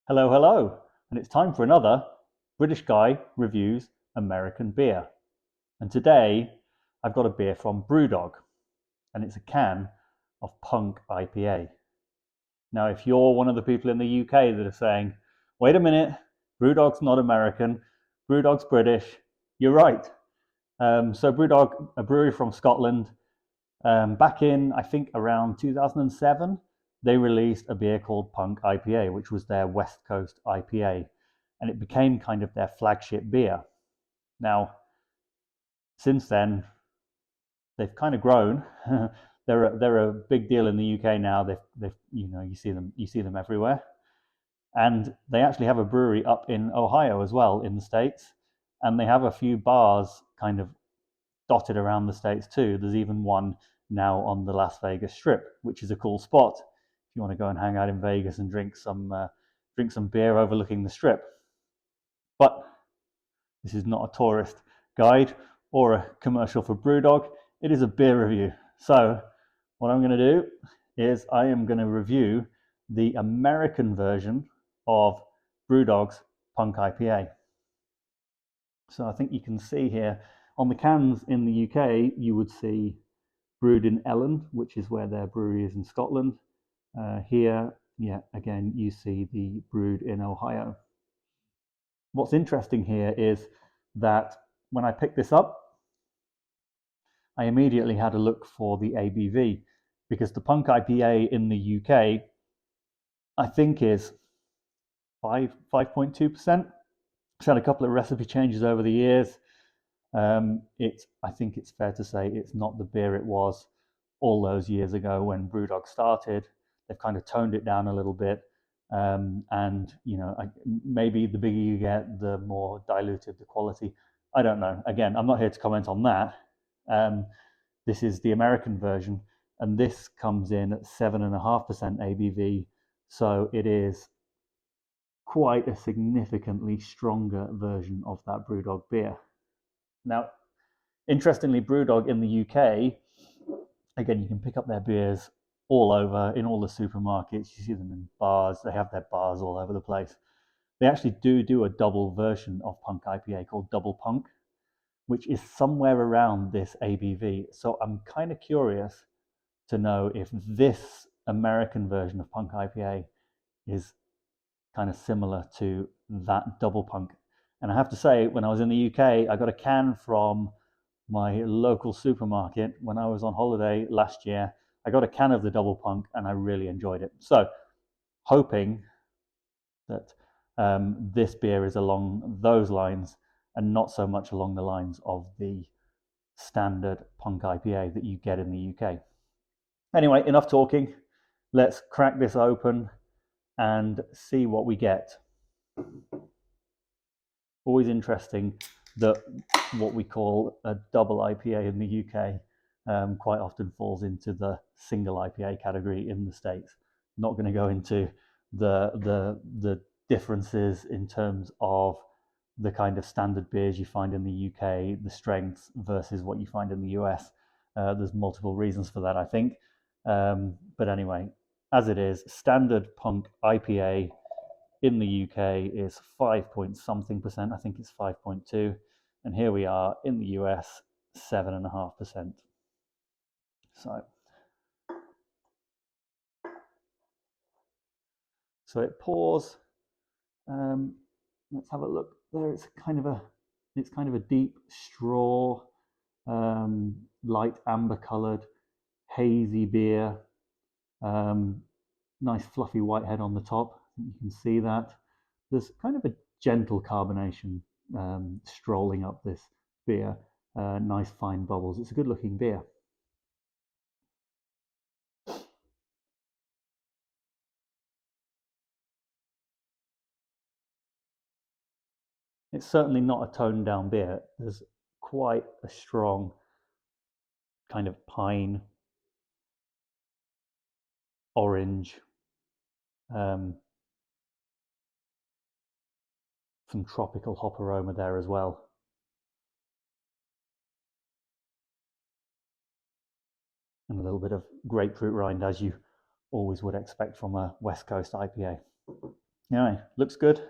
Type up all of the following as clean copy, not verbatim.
Hello, hello, and it's time for another British Guy Reviews American Beer. And today I've got a beer from Brewdog, and it's a can of Punk IPA. Now, if you're one of the people in the UK that are saying, wait a minute, Brewdog's not American, Brewdog's British, you're right. So Brewdog, a brewery from Scotland, back in, I think, around 2007, they released a beer called Punk IPA, which was their West Coast IPA, and it became kind of their flagship beer. Now, since then, they've kind of grown. they're a big deal in the UK now. They've you see them everywhere, and they actually have a brewery up in Ohio as well in the States, and they have a few bars kind of dotted around the States too. There's even one now on the Las Vegas Strip, which is a cool spot if you want to go and hang out in Vegas and drink some beer overlooking the Strip. But this is not a tourist guide or a commercial for Brewdog. It is a beer review. So what I'm going to do is I am going to review the American version of Brewdog's Punk IPA. So I think you can see here on the cans in the UK, you would see brewed in Ellen, which is where their brewery is in Scotland. Here, yeah, again, you see the brewed in Ohio. What's interesting here is that when I picked this up, I immediately had a look for the ABV because the Punk IPA in the UK, I think, is 5.2%. It's had a couple of recipe changes over the years. I think it's fair to say it's not the beer it was all those years ago when Brewdog started. They've kind of toned it down a little bit, and maybe the bigger you get, the more diluted the quality. I don't know. Again, I'm not here to comment on that. This is the American version, and this comes in at 7.5% ABV, so it is quite a significantly stronger version of that Brewdog beer. Now, interestingly, Brewdog in the UK, again, you can pick up their beers all over in all the supermarkets. You see them in bars. They have their bars all over the place. They actually do a double version of Punk IPA called Double Punk, which is somewhere around this ABV. So I'm kind of curious to know if this American version of Punk IPA is kind of similar to that Double Punk. And I have to say, when I was in the UK, I got a can from my local supermarket when I was on holiday last year. I got a can of the Double Punk and I really enjoyed it. So, hoping that this beer is along those lines and not so much along the lines of the standard Punk IPA that you get in the UK. Anyway, enough talking. Let's crack this open and see what we get. Always interesting that what we call a double IPA in the UK quite often falls into the single IPA category in the States. Not going to go into the differences in terms of the kind of standard beers you find in the UK, the strengths versus what you find in the US. There's multiple reasons for that, I think. But anyway, as it is, standard Punk IPA in the UK is 5 point something percent. I think it's 5.2. And here we are in the US, 7.5%. So it pours. Let's have a look there. It's kind of a deep straw, light amber coloured, hazy beer. Nice fluffy white head on the top. You can see that. There's kind of a gentle carbonation strolling up this beer. Nice fine bubbles. It's a good looking beer. It's certainly not a toned down beer. There's quite a strong kind of pine, orange, some tropical hop aroma there as well. And a little bit of grapefruit rind, as you always would expect from a West Coast IPA. Anyway, looks good,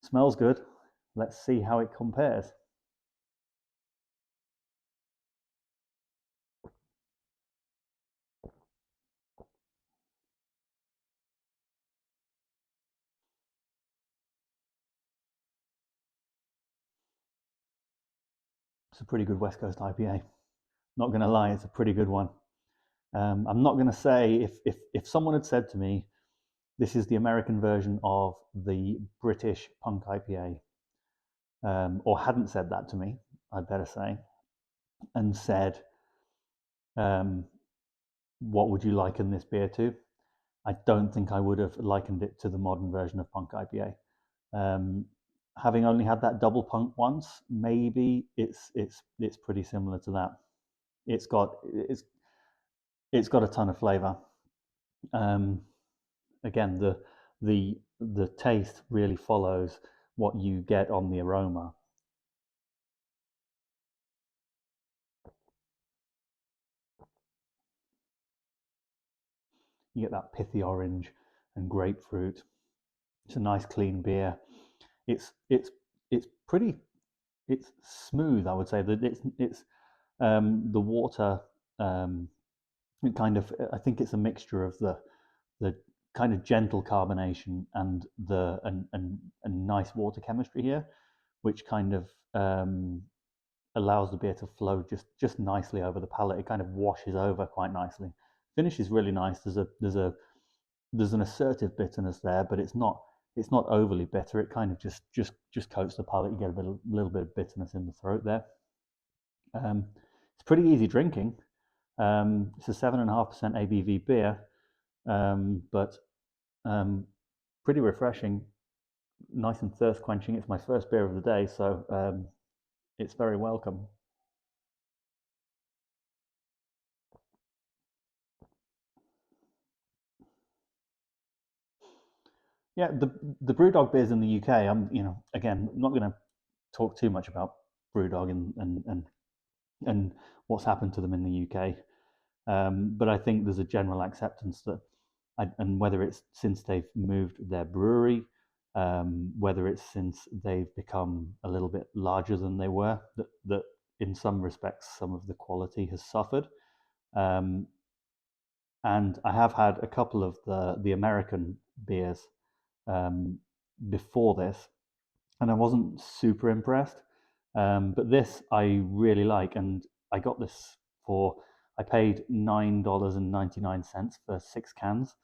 smells good. Let's see how it compares. It's a pretty good West Coast IPA. Not going to lie, it's a pretty good one. I'm not going to say if someone had said to me, this is the American version of the British Punk IPA, or hadn't said that to me, I'd better say, and said, um, what would you liken this beer to? I don't think I would have likened it to the modern version of Punk IPA. Um, Having only had that double punk once, maybe it's pretty similar to that. It's got it's it's got a ton of flavour. Um, Again, the taste really follows what you get on the aroma. You get that pithy orange and grapefruit. It's a nice clean beer. It's pretty it's smooth. I would say that it's the water. Um, it kind of I think it's a mixture of the kind of gentle carbonation and the and nice water chemistry here, which kind of allows the beer to flow just nicely over the palate. It kind of washes over quite nicely. Finish is really nice. There's an assertive bitterness there, but it's not overly bitter. It kind of just coats the palate. You get little bit of bitterness in the throat there. It's pretty easy drinking. It's a 7.5% ABV beer, but pretty refreshing, nice and thirst quenching. It's my first beer of the day, so it's very welcome. Yeah, the Brewdog beers in the UK. Again, not going to talk too much about Brewdog and what's happened to them in the UK. But I think there's a general acceptance that, and whether it's since they've moved their brewery, whether it's since they've become a little bit larger than they were, that in some respects some of the quality has suffered. Um, and I have had a couple of the American beers um, before this, and I wasn't super impressed. But this I really like, and I got this for I paid $9.99 for 6 cans,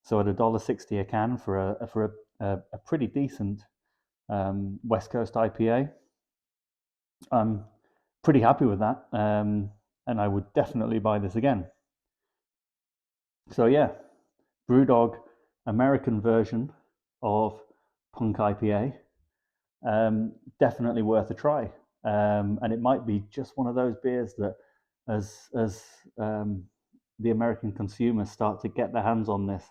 so at $1.60 a can for a pretty decent West Coast IPA. I'm pretty happy with that, and I would definitely buy this again. So yeah, Brewdog American version of Punk IPA. Definitely worth a try. And it might be just one of those beers that, as the American consumers start to get their hands on this,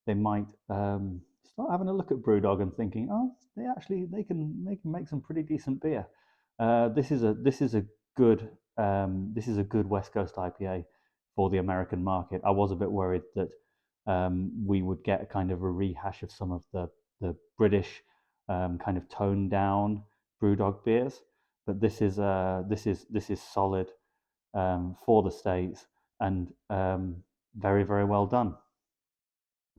they might start having a look at BrewDog and thinking, oh, they can make some pretty decent beer. This is a good West Coast IPA for the American market. I was a bit worried that we would get a kind of a rehash of some of the British kind of toned down BrewDog beers, but this is solid for the States and very very well done.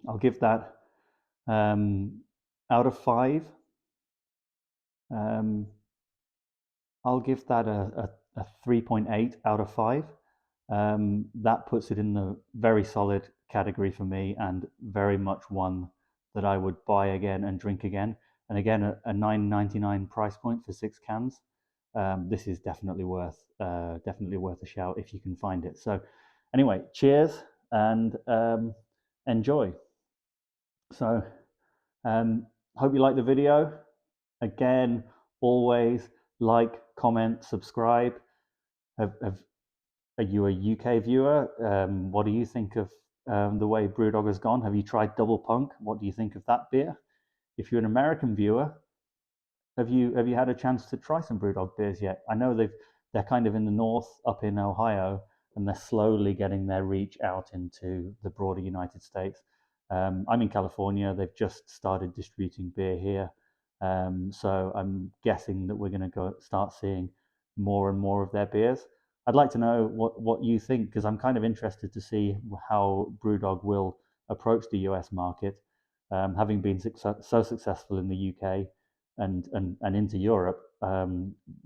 I'll give that out of 5. Um, I'll give that a 3.8 out of 5. That puts it in the very solid category for me, and very much one that I would buy again and drink again. And again, a $9.99 price point for 6 cans. This is definitely worth a shout if you can find it. So, anyway, cheers and enjoy. So, hope you like the video. Again, always like, comment, subscribe. Are you a UK viewer? What do you think of the way Brewdog has gone? Have you tried Double Punk? What do you think of that beer? If you're an American viewer, have you had a chance to try some Brewdog beers yet? I know they're kind of in the north, up in Ohio, and they're slowly getting their reach out into the broader United States. I'm in California. They've just started distributing beer here. So I'm guessing that we're going to start seeing more and more of their beers. I'd like to know what you think, because I'm kind of interested to see how Brewdog will approach the US market, having been so successful in the UK and into Europe.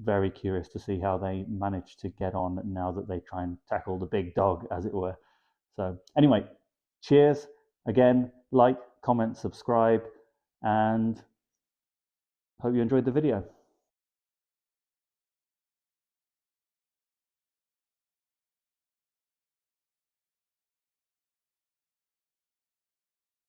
Very curious to see how they manage to get on now that they try and tackle the big dog, as it were. So anyway, cheers again. Like, comment, subscribe, and hope you enjoyed the video.